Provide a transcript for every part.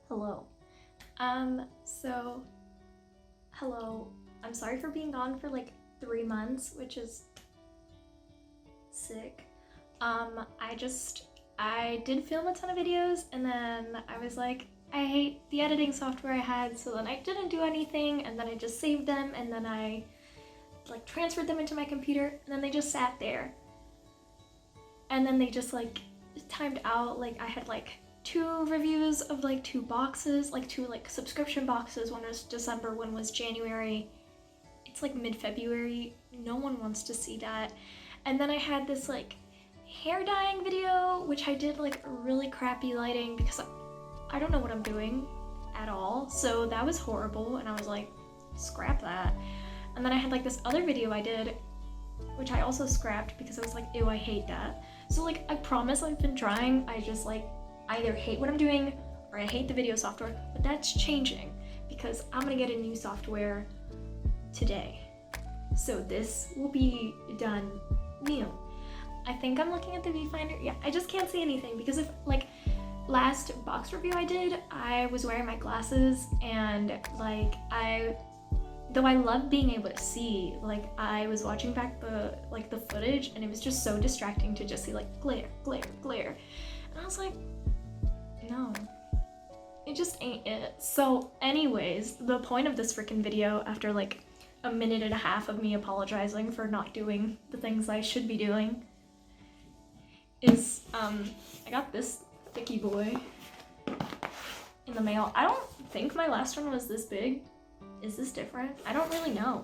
Hello. Hello. I'm sorry for being gone for like 3 months, which is sick. I did film a ton of videos and then I was like, I hate the editing software I had, so then I didn't do anything, and then I just saved them, and then I like transferred them into my computer, and then they just sat there. And then they just like timed out. Like I had like 2 reviews of like 2 boxes, like 2 like subscription boxes. One was December, one was January. It's like mid-February. No one wants to see that. And then I had this like hair dyeing video, which I did like really crappy lighting because I don't know what I'm doing at all. So that was horrible, and I was like, scrap that. And then I had like this other video I did, which I also scrapped because I was like, ew, I hate that. So like, I promise I've been trying. I just like either hate what I'm doing or I hate the video software, but that's changing because I'm gonna get a new software today. So this will be done new. I think I'm looking at the viewfinder. Yeah, I just can't see anything because if like last box review I did, I was wearing my glasses, and like though I love being able to see, like I was watching back the footage, and it was just so distracting to just see like glare, glare, glare. And I was like, no, it just ain't it. So anyways, the point of this freaking video, after like a minute and a half of me apologizing for not doing the things I should be doing, is I got this thicky boy in the mail. I don't think my last one was this big. Is this different? I don't really know.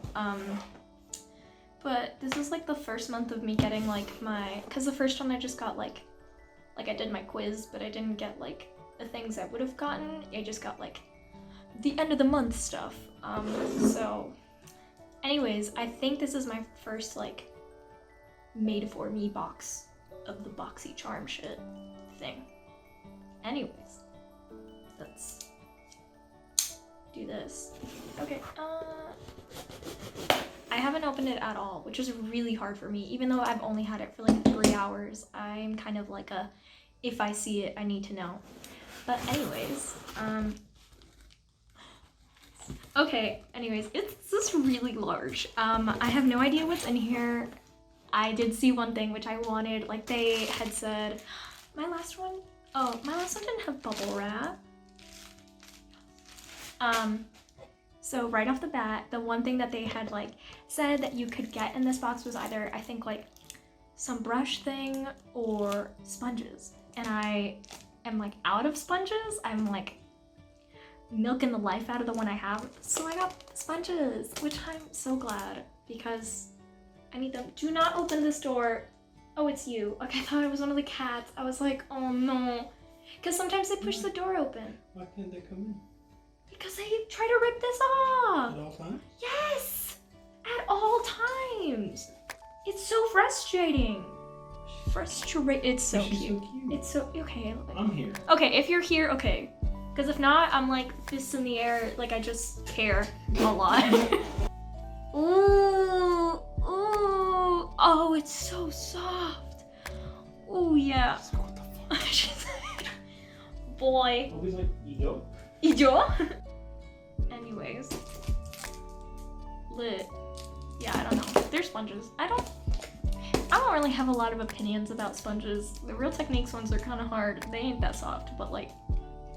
But this is like the first month of me getting like because the first one I just got like I did my quiz, but I didn't get like the things I would have gotten. I just got like the end of the month stuff. So anyways, I think this is my first like made for me box of the boxycharm shit thing. Anyways, let's do this. Okay, I haven't opened it at all, which is really hard for me. Even though I've only had it for like 3 hours, I'm kind of like a, if I see it, I need to know. But anyways, okay, anyways, this is really large. I have no idea what's in here. I did see one thing which I wanted, like they had said, my last one didn't have bubble wrap. So right off the bat, the one thing that they had like said that you could get in this box was either, I think, like some brush thing or sponges. And I am like out of sponges. I'm like milking the life out of the one I have. So I got sponges, which I'm so glad because I need them. Do not open this door. Oh, it's you. Okay, I thought it was one of the cats. I was like, oh no. Because sometimes they push the door open. Why can't they come in? Because they try to rip this off. At all times? Yes! At all times. It's so frustrating. It's so She's cute. so cute. It's so, okay. I'm here. Okay, if you're here, okay. Because if not, I'm like fists in the air, like I just care a lot. Ooh, ooh. Oh, it's so soft. Oh yeah. So what the fuck? Boy. Always like, yo. Ijo? Anyways. Lit. Yeah, I don't know. They're sponges. I don't really have a lot of opinions about sponges. The Real Techniques ones are kind of hard. They ain't that soft, but like,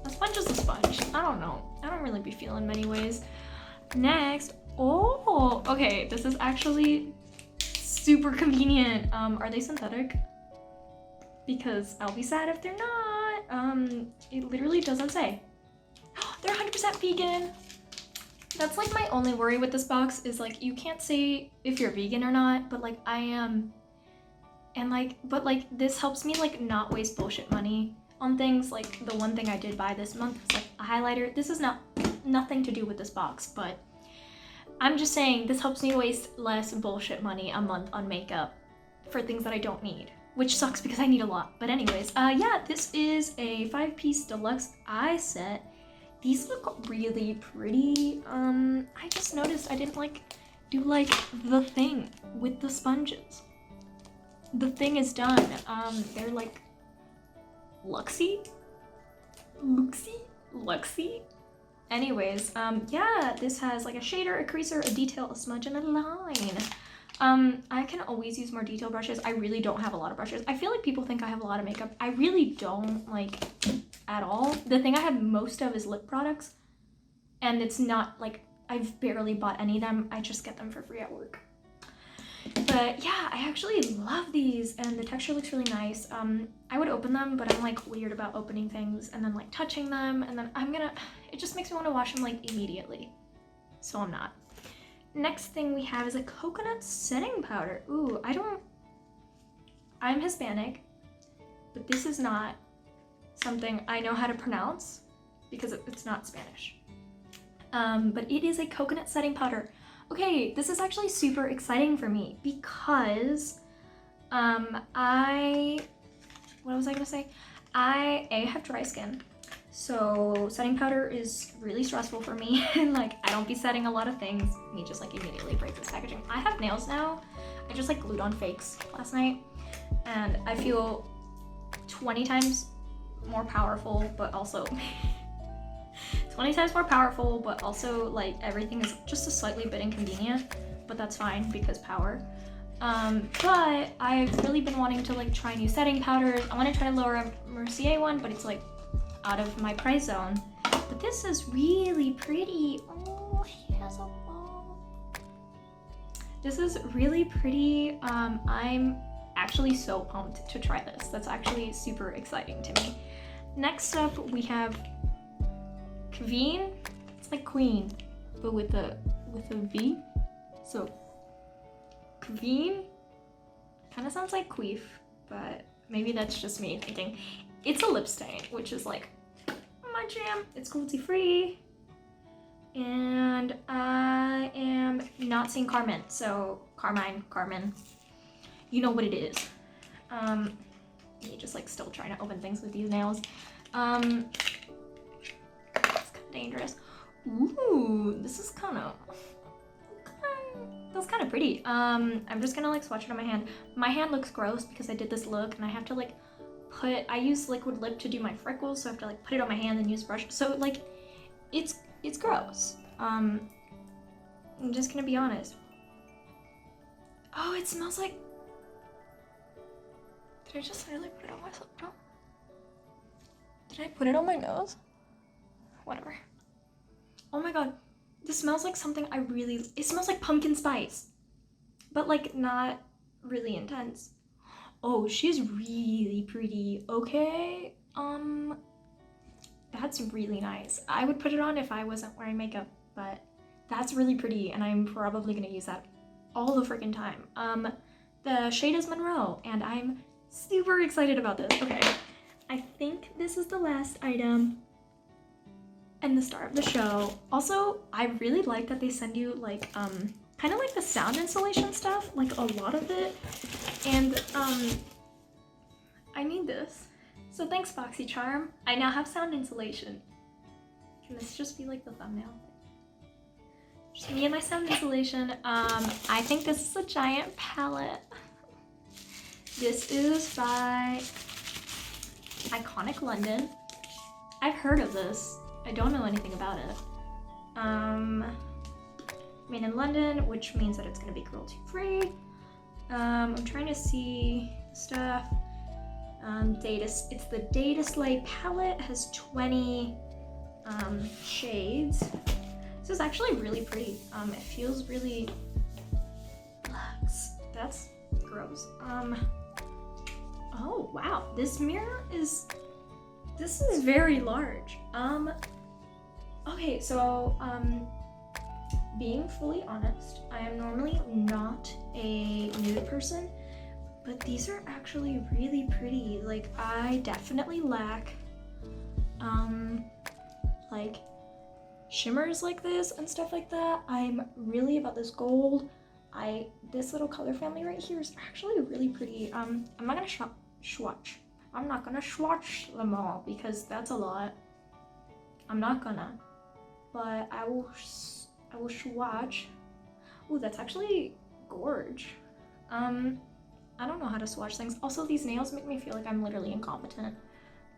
a sponge is a sponge. I don't know. I don't really be feeling many ways. Next. Oh, okay. This is actually super convenient. Are they synthetic? Because I'll be sad if they're not. It literally doesn't say. They're 100% vegan. That's like my only worry with this box is like you can't say if you're vegan or not, but like I am. And like, but like this helps me like not waste bullshit money on things. Like the one thing I did buy this month was like a highlighter. This is nothing to do with this box, but I'm just saying this helps me waste less bullshit money a month on makeup for things that I don't need, which sucks because I need a lot. But anyways, yeah, this is a 5-piece deluxe eye set. These look really pretty. I just noticed I didn't like do like the thing with the sponges. The thing is done. They're like luxy? Luxie. Anyways, yeah, this has like a shader, a creaser, a detail, a smudge, and a line. I can always use more detail brushes. I really don't have a lot of brushes. I feel like people think I have a lot of makeup. I really don't, like, at all. The thing I have most of is lip products, and it's not like I've barely bought any of them. I just get them for free at work. But yeah, I actually love these, and the texture looks really nice. I would open them, but I'm like weird about opening things and then like touching them, and then it just makes me want to wash them like immediately. So I'm not. Next thing we have is a coconut setting powder. Ooh, I'm Hispanic, but this is not something I know how to pronounce because it's not Spanish. But it is a coconut setting powder. Okay, this is actually super exciting for me because what was I gonna say? I have dry skin, so setting powder is really stressful for me. Like, I don't be setting a lot of things. Let me just like immediately break this packaging. I have nails now. I just like glued on fakes last night, and I feel 20 times more powerful, but also 20 times more powerful, but also like everything is just a slightly bit inconvenient, but that's fine because power. But I've really been wanting to like try new setting powders. I want to try Laura Mercier one, but it's like out of my price zone. But this is really pretty. Oh, she has a ball. This is really pretty. I'm actually so pumped to try this. That's actually super exciting to me. Next up, we have Queen. It's like queen, but with a V. So Queen kind of sounds like queef, but maybe that's just me thinking. It's a lip stain, which is like my jam. It's cruelty free, and I am not seeing Carmen, so Carmen, you know what it is. Me just like still trying to open things with these nails. It's kind of dangerous. Ooh, this is that's kind of pretty. I'm just gonna like swatch it on my hand. My hand looks gross because I did this look and I have to like I use liquid lip to do my freckles, so I have to like put it on my hand and use brush. So like, it's gross. I'm just gonna be honest. Oh, it smells like, did I just really put it on myself? No. Did I put it on my nose? Whatever. Oh my god. This smells like something it smells like pumpkin spice, but like not really intense. Oh, she's really pretty. Okay. That's really nice. I would put it on if I wasn't wearing makeup, but that's really pretty, and I'm probably gonna use that all the freaking time. The shade is Monroe, and I'm super excited about this. Okay, I think this is the last item and the star of the show. Also, I really like that they send you like kind of like the sound insulation stuff, like a lot of it, and I need this. So thanks, boxycharm. I now have sound insulation. Can this just be like the thumbnail? Just me and my sound insulation. I think this is a giant palette. This is by Iconic London. I've heard of this. I don't know anything about it. Made in London, which means that it's gonna be cruelty free. I'm trying to see stuff. It's the Data Slay palette. It has 20 shades. This is actually really pretty. It feels really luxe. That's gross. Oh wow, this mirror is very large. Okay, so being fully honest, I am normally not a nude person, but these are actually really pretty. Like, I definitely lack like shimmers like this and stuff like that. I'm really about this gold. This little color family right here is actually really pretty. I'm not gonna swatch. I'm not gonna swatch them all because that's a lot. I'm not gonna, but I will swatch. Ooh, that's actually gorge. I don't know how to swatch things. Also, these nails make me feel like I'm literally incompetent.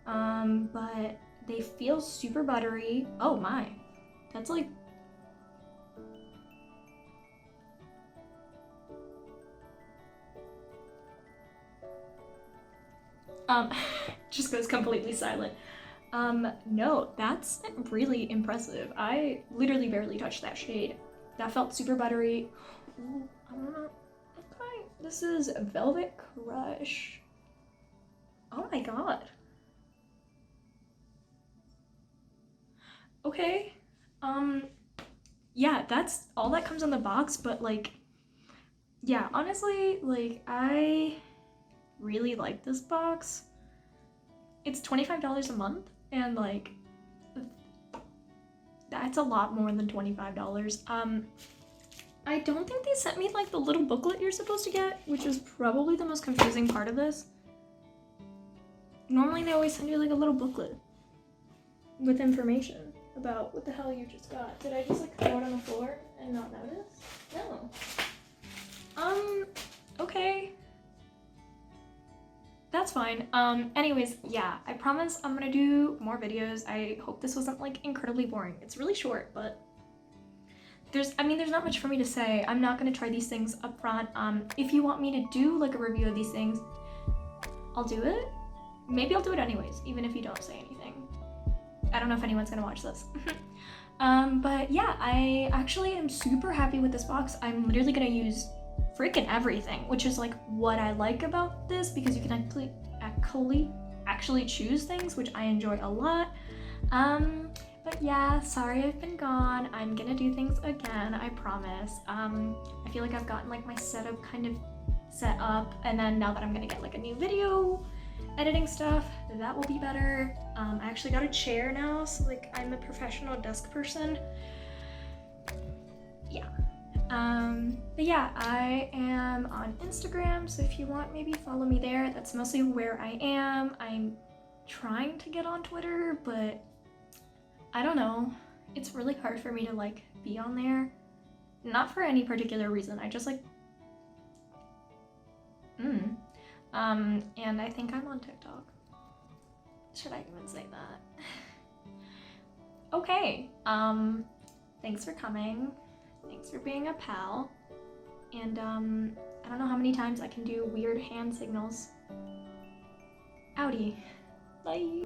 But They feel super buttery. Oh my, that's like, just goes completely silent. No, that's really impressive. I literally barely touched that shade. That felt super buttery. Ooh, okay, this is Velvet Crush. Oh my god. Okay, yeah, that's all that comes in the box, but like, yeah, honestly, like, I really like this box. It's $25 a month, and like, that's a lot more than $25. I don't think they sent me like the little booklet you're supposed to get, which is probably the most confusing part of this. Normally they always send you like a little booklet with information about what the hell you just got. Did I just like throw it on the floor and not notice? No. Okay. That's fine. Anyways, yeah, I promise I'm gonna do more videos. I hope this wasn't like incredibly boring. It's really short, but there's not much for me to say. I'm not gonna try these things up front. If you want me to do like a review of these things, I'll do it. Maybe I'll do it anyways, even if you don't say anything. I don't know if anyone's gonna watch this. But yeah, I actually am super happy with this box. I'm literally gonna use freaking everything, which is like what I like about this, because you can actually choose things, which I enjoy a lot. But yeah, sorry I've been gone. I'm gonna do things again, I promise. I feel like I've gotten like my setup kind of set up, and then now that I'm gonna get like a new video editing stuff, that will be better. I actually got a chair now, so like I'm a professional desk person. Yeah. But yeah, I am on Instagram, so if you want, maybe follow me there. That's mostly where I am. I'm trying to get on Twitter, but I don't know. It's really hard for me to like be on there. Not for any particular reason. I just like, and I think I'm on TikTok. Should I even say that? Okay, thanks for coming. Thanks for being a pal. And I don't know how many times I can do weird hand signals. Outie. Bye.